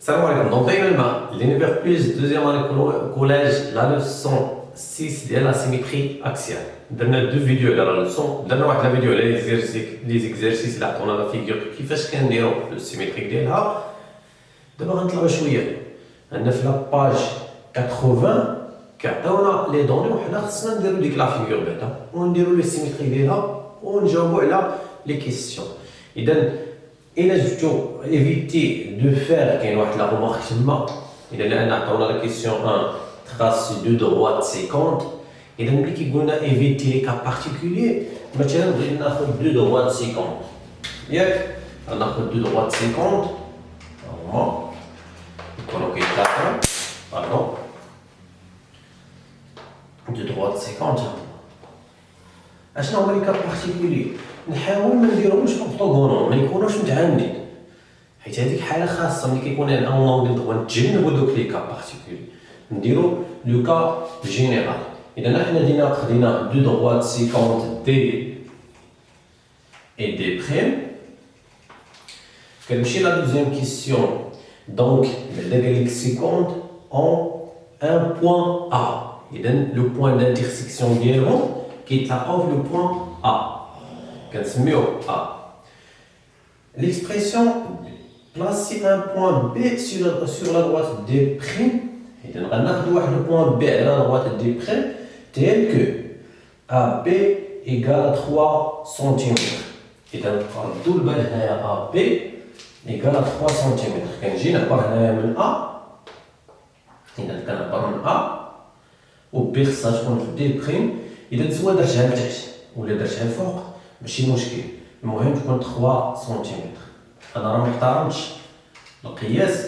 Salam alaikum. Donc, l'univers plus deuxième année collège, la leçon 6 de la symétrie axiale. Dans les deux vidéos de la leçon, dans la vidéo les exercices là, on a la figure qui fait ce qu'on dit le symétrique d'elle. D'abord, on va jouer. On a la page 80. On a les données, on a la figure bêta. On a le symétrique d'elle. On joue là les questions. Et donc, il faut éviter de faire la remarque. Il y a la question 1, trace de droite 50. Et donc, il faut éviter les cas particuliers. Maintenant, on a 2 droites 50. On a 2 droites 50. Pardon. 2 droites 50. اشنو هما لي كاب بارتيكولي نحاول ما نديروهمش اوغتوغونال ما يكونوش متعامدين حيت هذيك حاله خاصه ملي كيكون ان اونغل دغيا نتجنبوا دوك لي كاب بارتيكولي نديرو لو كا جينيرال. اذا حنا خدينا دو دروات 50 دي اي دي بريم. كنمشي لا دوزيام كيسيون دونك بعدا قال لك 50 اون ان بوين ا. اذا لو بوين دانترسيكسيون ديالهم qui est le point A. A. L'expression placer un point B sur la droite D', et on a le point B à la droite D', tel que AB égale à 3 cm. Et donc, on a AB égale à 3 cm. Quand j'ai un A, et donc on a A, au pire, ça je compte D'. إذا سوا درتها لتحت ولا درتها لفوق ماشي مشكل، المهم تكون 3 سنتيمتر. أنا راه محترمتش القياس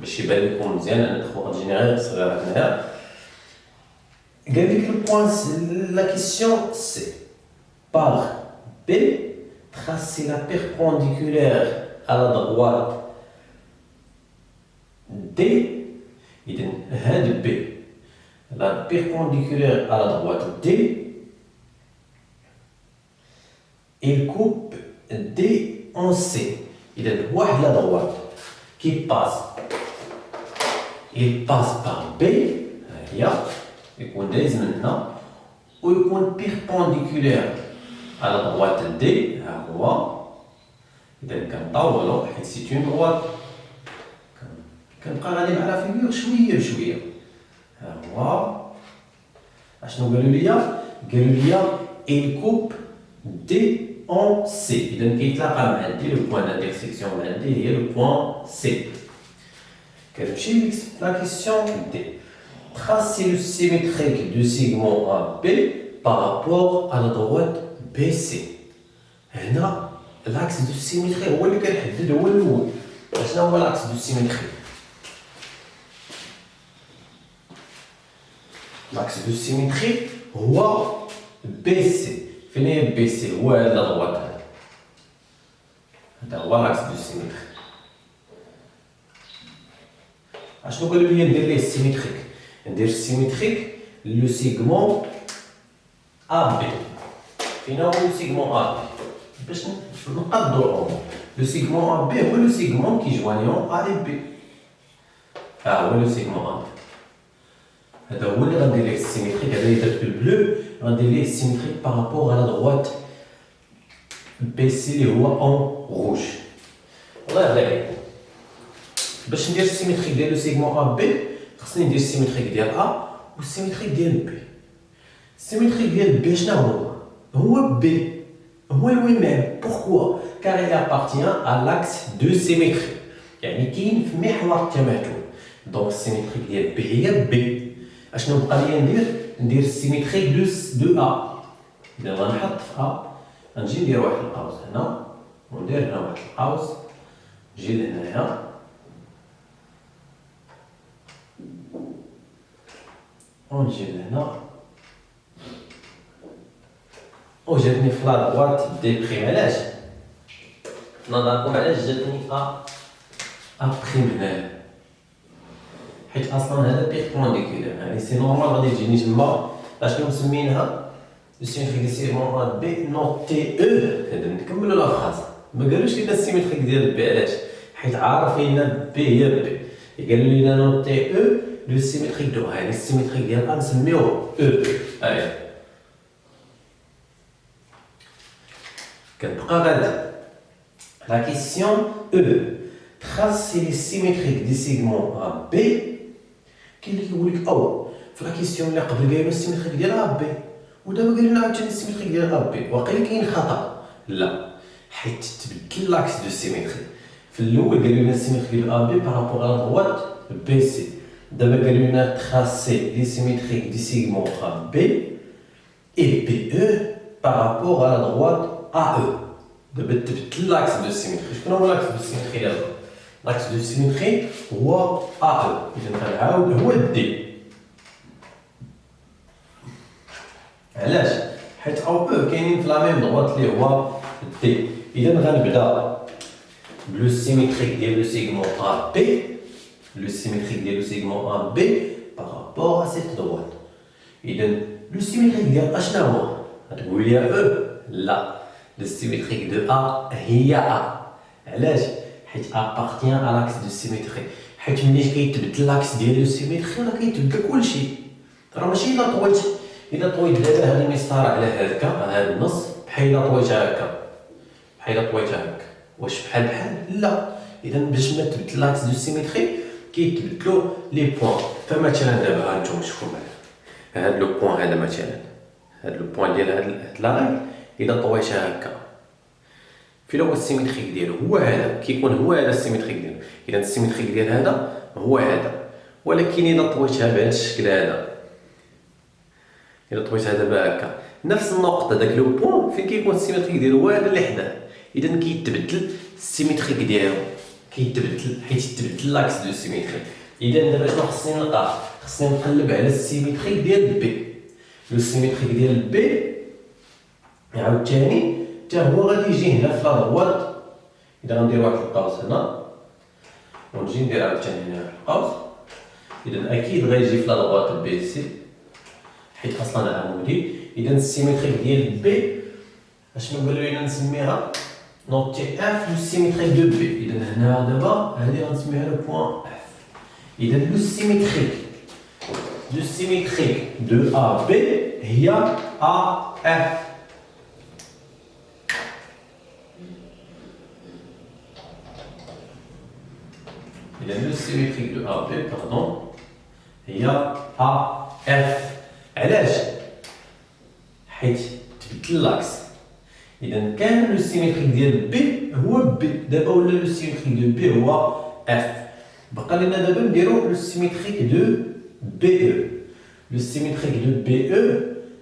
باش يبان لكم مزيان أنا تخوق جينيرال صغيرة هنايا. قال لك البوان لا كيسيون سي par B tracer la perpendiculaire à la droite D. إذا هاد B la perpendiculaire à la droite D, il coupe D en C. Il y a une la droite qui passe. Il passe par B, il y a maintenant, ou il est perpendiculaire à la droite D, c'est une droite. كنبقى غادي مع لا فيغور شويه بشويه. اشنو قالوا لي il coupe D en C. اذا كيتلاقى مع D لو بوين دانترسيكسيون مع D هي لو بوين C. كنمشي لا كيسيون D. Tracer le symétrique du segment AB par rapport à la droite BC. هنا l'axe du symétrique هو اللي كنحدد هو الاول. اشنو هو l'axe du symétrique؟ L'axe de symétrie هو BC. فين هي BC؟ هو هاد لا droite هذا هو l'axe de symétrie. اشنو قالوا لي ندير ليه السيميتريك؟ ندير السيميتريك لو سيغمون AB. فين هو لو سيغمون AB؟ باش نقدروا لو سيغمون AB هو لو سيغمون كي جوانيون A et B. هو لو سيغمون AB. هذا هو اللي غندير ليه السيميتريك. هذا اللي درت بالبلو غندير ليه السيميتريك بارابور على droite BC اللي هو اون روج. الله يرضي عليكم. باش ندير السيميتريك ديال لو سيغمون ا بي خصني ندير السيميتريك ديال ا والسيميتريك ديال بي. السيميتريك ديال بي شنو هو بي هو المهم. بوركوا كار il appartient à l'axe de symétrie يعني كاين في محور التماثل. دونك السيميتريك ديال بي هي بي. اشنو بقى لي ندير السيميتريك دو ا. اذا غنحط في ا غنجي ندير واحد القوس هنا وندير هنا واحد القوس نجي لهنايا ونجي لهنا وجاتني في لا دروات دي بريم. علاش نظركم علاش جاتني ا بريم هنايا؟ حيت اصلا هذا بيربونديكولير يعني سي نورمال غادي تجيني تما اشنو مسمينها السيميتريك ديال سيغمون بي نوتي او. هذا نكملوا لا فراز. ما قالوش لينا السيميتريك ديال بي علاش؟ حيت عارفين بي هي بي قالوا لنا نوتي او لو سيميتريك دو يعني السيميتريك ديال ا نسميوه او. هاي كتبقى غادا لا كيسيون او تراسي لي سيميتريك دي سيغمون ا بي. كاين اللي كيقول لك او في لا كيسيون اللي قبل قالوا السيميتريك ديال ا بي ودابا قالوا لنا عاوتاني السيميتريك ديال ا بي. واقيلا كاين خطا. لا، حيت تبدل لاكس دو سيميتري. في الاول قالوا لنا السيميتريك ديال ا بي بارابور على دروات بي سي. دابا قالوا لنا تراسي لي سيميتريك دي سيغمون ا بي اي بي او بارابور على دروات ا او. دابا تبدل لاكس دو سيميتري. شكون هو لاكس دو سيميتري دابا؟ لاكس دو سيميتري هو ا او. اذا غنعاود هو دي. علاش؟ حيت او او كاينين في لا ميم دروات اللي هو دي. اذا غنبدا بلو سيميتريك ديال لو سيغمون ا بي. لو سيميتريك ديال لو سيغمون ا بي بارابور ا سيت دروات. اذا لو سيميتريك ديال اشنا هو؟ غتقول لي او؟ لا، لو سيميتريك دو ا هي ا. علاش؟ حيت ابارتيان ا لاكس دو سيميتري. حيت ملي كيتبدل لاكس ديال لو سيميتري راه كيتبدل كلشي. راه ماشي الا طويت دابا هاد المسطره على هكا هاد النص بحال الا طويتها هكا واش بحال لا. اذا باش ما تبدل لاكس دو سيميتري كيتبدلوا لي بوين. فمثلا دابا ها نتوما شوفوا معايا هاد لو بوين هذا مثلا هاد لو بوين ديال هاد لاين الا طويتها هكا في الاول السيميتريك ديالو هو هذا كيكون هو هذا السيميتريك ديالو. اذا السيميتريك ديال هذا هو هذا. ولكن الا طويتها بهذا الشكل هذا دابا هكا نفس النقطه داك لو بوين فين كيكون السيميتريك ديالو هو هذا اللي حداه. اذا كيتبدل السيميتريك ديالو حيت تبدل لاكس دو سيميتري. اذا دابا شنو خصني نلقى؟ خصني نقلب على السيميتريك ديال بي. لو سيميتريك ديال بي عاوتاني حتى هو غادي يجي هنا في لا دروات. اذا غندير واحد القوس هنا ونجي ندير عاوتاني هنا القوس. اذا اكيد غيجي في لا دروات بي سي حيت اصلا عمودي. اذا السيميتريك ديال بي اشنو قالوا لنا نسميها؟ نوتي اف لو سيميتريك دو بي. اذا هنا دابا هذه غنسميها لو بوين اف. اذا لو سيميتريك دو ا بي هي ا اف. إذا لو سيميتريك دو ا بي هي ا اف. علاش؟ حيت تبدل لاكس. إذا كان لو سيميتريك ديال بي هو بي. دابا ولا لو سيميتريك دو بي هو اف. بقى لنا دابا نديرو لو سيميتريك دو بي او. لو سيميتريك دو بي او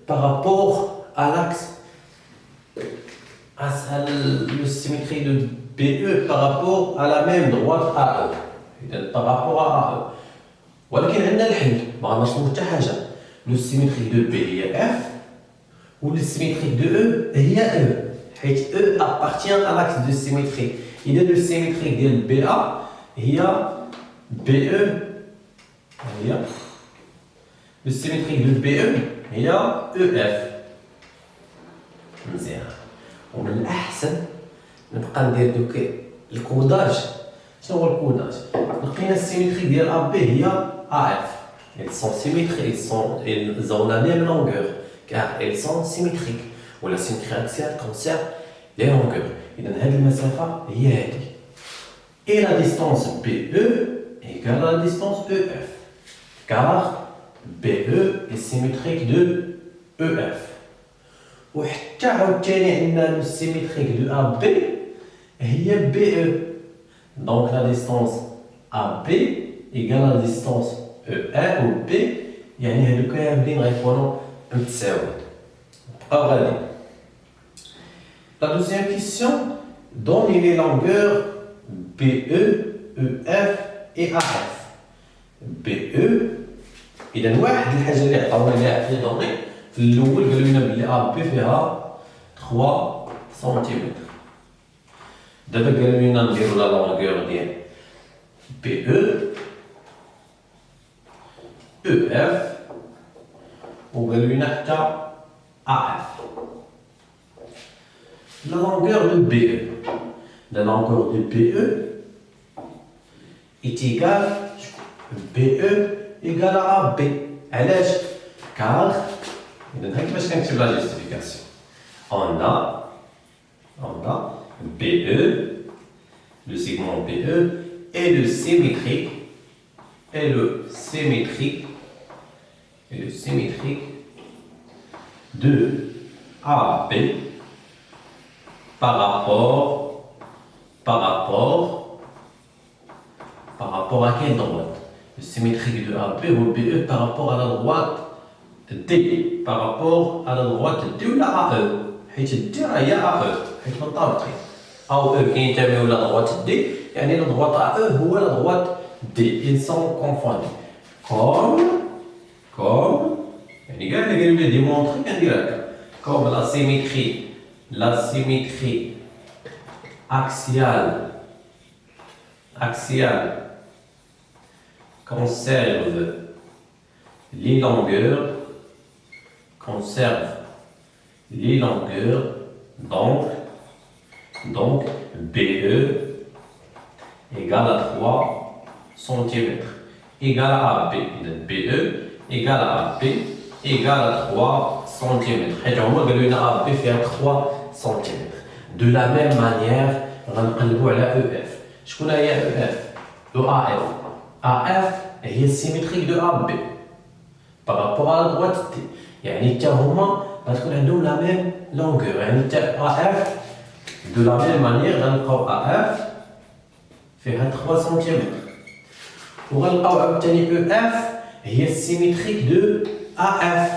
بارابور ا لاكس. Le symétrie de BE par rapport à la même droite AE. إذا par rapport à AE. ولكن عندنا الحل ما غناش نقول حتى حاجة. لو سيميتريك دو بي هي اف و لو سيميتريك دو او هي او حيت او ابارتيان ا لاكس دو سيميتري. إذا لو سيميتريك ديال بي ا هي بي او هي لو سيميتريك دو بي او هي او اف. مزيان. ومن الأحسن نبقى ندير دوك الكوداج. شنو هو الكوداج؟ لقينا السيميتريك ديال ا بي هي ا اف. Elles sont symétriques, elles ont la même longueur car elles sont symétriques. و la symétrie axiale concerne les longueurs. إذا هذه المسافة هي هذه. Et la distance BE égale à la distance EF car BE est symétrique de EF. وحتى عاوتاني عندنا لو سيميتريك دو ا بي هي بي او. دونك لا ديستونس ا بي ايكال لا ديستونس او ا و بي. يعني هادو كاملين غيكونوا متساويين. بقاو غادي. لا دوزيام كيسيون دوني لي لونغور بي او او اف اي ا اف. بي او اذا واحد الحاجه اللي عطاونا ليها في دوني في الاول قالوا لنا بلي ا بي فيها 3 سنتيمتر. دابا قالوا لنا نديرو لا لونغور ديال بي او او اف وقالوا لنا حتى ا اف. لا لونغور دو بي او. لا لونغور دو بي او est égal BE égale à AB. علاش؟ car إذا هاك باش كنكتب la justification. On a BE, le segment BE et le symétrique de AB par rapport à quelle droite? Le symétrique de AB ou BE par rapport à la droite D, par rapport à la droite D ou la AE. حيت D راهي AE حيت مطابقين. AE كينتميو إلى droite D يعني la droite AE هو la droite D. Ils sont confondus. Comme يعني كاع اللي قالوا لي ديمونطري كندير هكا. Comme la symétrie axiale conserve les longueurs, donc BE égale à 3 cm égale à AB. BE égale à AB égale à 3 cm. حيت هما قالوا لنا AB فيها 3 cm. De la même manière غنقلبوا على EF. شكون هي EF؟ EAF. AF هي symétrique de AB par rapport à la droite D. يعني حتى هما غتكون عندهم la même longueur. يعني حتى AF de la même manière غنلقاو AF فيها 3 cm. وغنلقاو عاوتاني EF هي symétrique de AF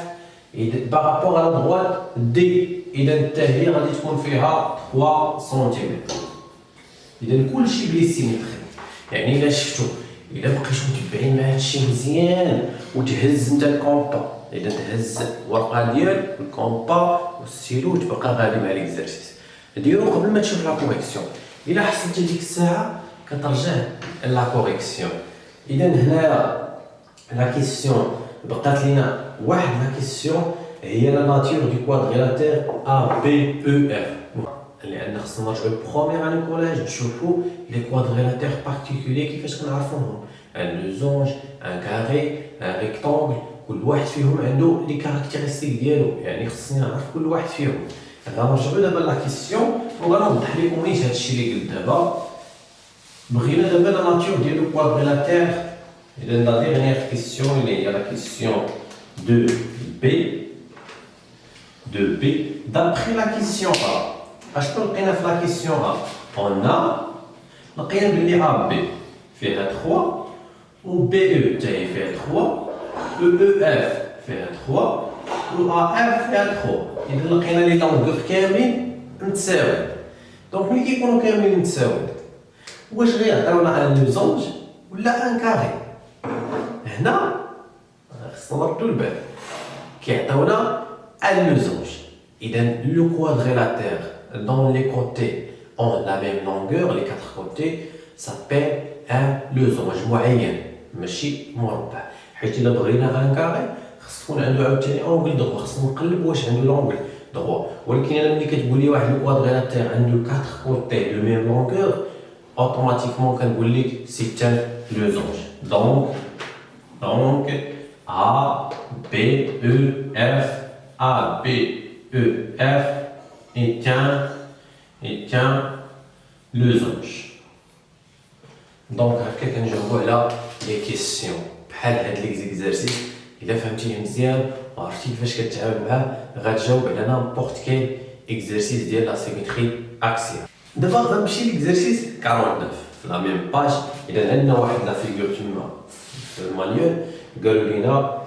par rapport à la droite D. إذا حتى هي غادي تكون فيها 3 cm. إذا كلشي بلي سيميتري. يعني إلا شفتو إلا بقيتو متبعين مع هادشي مزيان وتهز نتا الكومبا، إذا تهز الورقة ديالك والكومبا والسيلو وتبقى غادي مع ليكزارسيس ديرو قبل ما تشوف لا كوريكسيون. إلا حسيتي ديك الساعة كترجع لا كوريكسيون. إذا هنايا لا كيسيون بقات لينا واحد لا كيسيون هي لا ناتور دو كوادريلاتير ABEF. لأن خصنا نرجعو للبروميير اني كوليج نشوفو لي كوادريلاتير بارتيكولي كيفاش كنعرفوهم. ان لوزونج، ان كاري، ان ريكتونغل، كل واحد فيهم عنده لي كاركتيرستيك ديالو، يعني خصني نعرف كل واحد فيهم. غنرجعو دابا لا كيسيون وغنوضح لكم نيت هادشي اللي قلت دابا. بغينا دابا لا ناتور ديال لو كوادريلاتير. إذا لا ديرنيير كيسيون اللي هي لا كيسيون دو B d'après la question A. اشنو لقينا في لا كيسيون A؟ لقينا بلي AB فيها 3 و BE حتى هي فيها 3 EF فيها 3 و AF فيها 3. إذا لقينا لي لونغور كاملين متساويين. دونك ملي كيكونوا كاملين متساويين واش غيعطيونا ان لوزونج ولا ان كاري؟ هنا خصنا نردو البال. كيعطيونا un losange. Le quadrilatère dont les côtés ont la même longueur, les quatre côtés, s'appelle un losange معين ماشي مربع. حيت إلا بغينا ان كاري خص تكون عنده عاوتاني اونغل دغوا، خصنا نقلب واش عنده لونغل دغوا. ولكن انا ملي كتقول لي واحد الكوادريلاتير عنده quatre côtés de même longueur automatiquement كنقول لك c'est un losange. Donc A B E F A, B, E, F est un losange. Donc, هكا كنجاوبو على لي كيسيون بحال هاد ليكزيكزارسيس. إلا فهمتيه مزيان وعرفتي كيفاش كتعامل معاه غتجاوب على نامبورط كاين اكزارسيس ديال لا سيميتري اكسيال. دابا غنمشي ليكزارسيس 49 في لا ميم باج. إذا عندنا واحد لا فيغور تما في المانيول قالوا لينا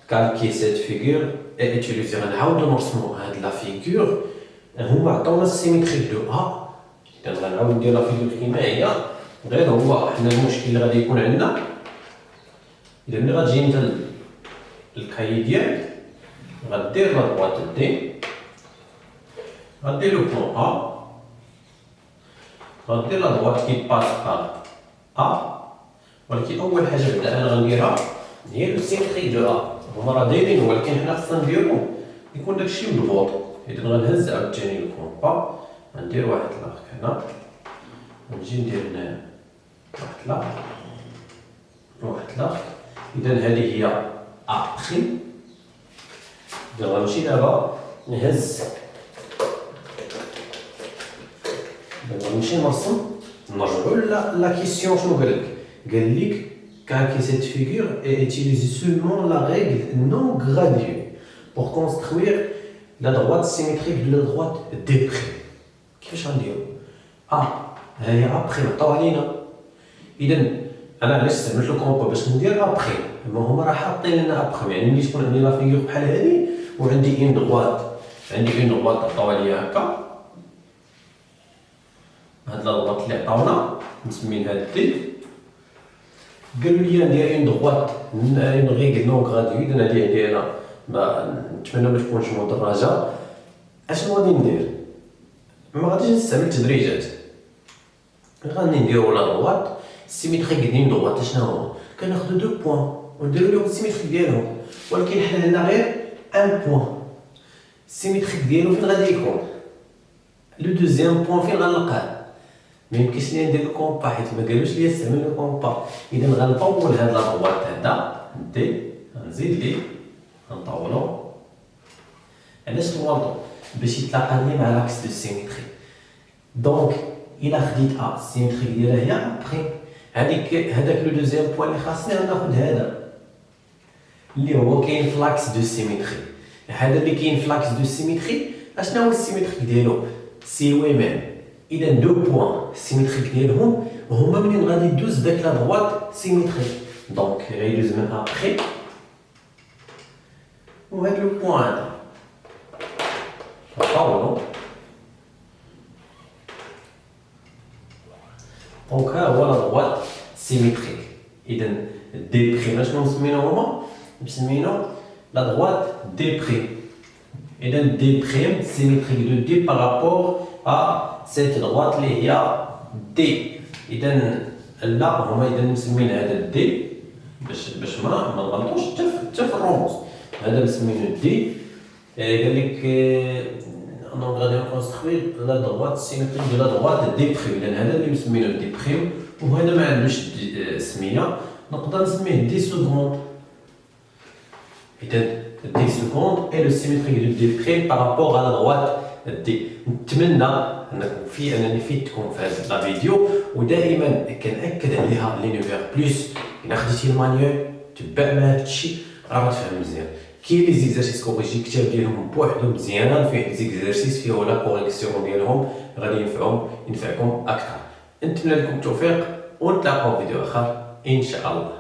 calquer cette figure et utiliser غنعاودو نرسمو هاد لا فيغور. هما عطاونا السيميتريك دو A. إذا غنعاود ندير لا فيغور كيما هي، غير هو حنا المشكل اللي غادي يكون عندنا. إذا ملي غتجي نتا الكاي ديالك غدير لا دروات دي، غدير لو بلون A، غدير لا دروات كي باس بار A. ولكن أول حاجة بدا أنا غنديرها هي لو سيميتريك دو A. هما راه دايرين ولكن حنا خصنا نديرو يكون داكشي بالبوطو. إذا غنهز عاوتاني الكومبا، غندير واحد لاغ هنا، ونجي ندير هنايا واحد لاغ، دارك. إذا هذه هي أبخي. إذا غنمشي دابا نهز، غنمشي نرسم، نرجعو لا كيسيون. شنو قال لك calquer cette figure et utiliser seulement la règle non graduée pour construire la droite symétrique de la droite déprime. كيفاش غنديرو؟ هي ابخي عطاو علينا. اذا انا علاش استعملت الكومبا باش ندير ابخي؟ ما هما راه حاطين لنا ابخي، يعني ملي تكون عندي لا فيغور بحال هذه وعندي اون دغوات، عطاو عليا هكا. هاد لا دغوات اللي عطاونا مسمينها دي. قالوا لي ندير اون دغوات اون ريغل نون غراديو. اذا هذه انا نتمنى ما تكونش مدرجه. اشنو غادي ندير؟ ما غاديش نستعمل تدريجات، غادي نديرو لا دغوات سيميتريك ديال دغوات. شنو هو؟ كناخذوا دو بوين ونديرو لهم السيميتريك ديالهم، ولكن حنا هنا غير ان بوين. السيميتريك ديالو فين غادي يكون؟ لو دوزيام بوين فين غنلقاه؟ ما يمكنش ليا ندير الكومبا حيت ما قالوش ليا استعمل الكومبا. اذا غنطول هاد لا دغوات هذا دي، غنزيد ليه غنطولو. علاش طولتو؟ باش يتلاقى لي مع لاكس دو سيميتري. دونك الا خديت السيميتريك ديالها هي ابخي، هذاك لو دوزيام بوين اللي خاصني غناخد هذا اللي هو كاين في لاكس دو سيميتري. هذا اللي كاين في لاكس دو سيميتري اشنو هو السيميتريك ديالو؟ سي و ام. اذا دو بوين السيميتريك ديالهم هما منين غادي يدوز داك لا دغوات سيميتريك. دونك غيدوز من ابخي وهاد لو بوين هذا نطولو. دونك ها هو لا دغوات سيميتريك. اذا دي بريم شنو مسمينو هما؟ مسمينو لا دغوات دي بريم. اذا دي بريم سيميتريك دو دي بارابور ا سيت دغوات اللي هي دي. اذا لا هما اذا مسمين هذا دي باش ما نغلطوش حتى في الرموز. هذا مسمينو دي. قال لك دونك غادي نكونستروي لا دغوات سيميتريك دو لا دغوات دي بريم. اذا هذا اللي مسمينو دي بريم، وهذا ما عندوش سميه، نقدر نسميه دي سكوند. إذا دي سكوند اي لو سيميتريك دو دي بريم بارابور على دغوات دي. نتمنى انني فيدتكم في هذا لا فيديو، ودائما كنأكد عليها لي نوفير بلس. الا خديتي المانيول تبع ما هادشي راه تفهم مزيان. كاين لي زيكزارسيس كوريجي كتاب ديالهم بوحدهم مزيانين، فيه زيكزارسيس فيه لا كوريكسيون ديالهم غادي ينفعكم اكثر. نتمنى لكم التوفيق ونتلاقاو في فيديو اخر ان شاء الله.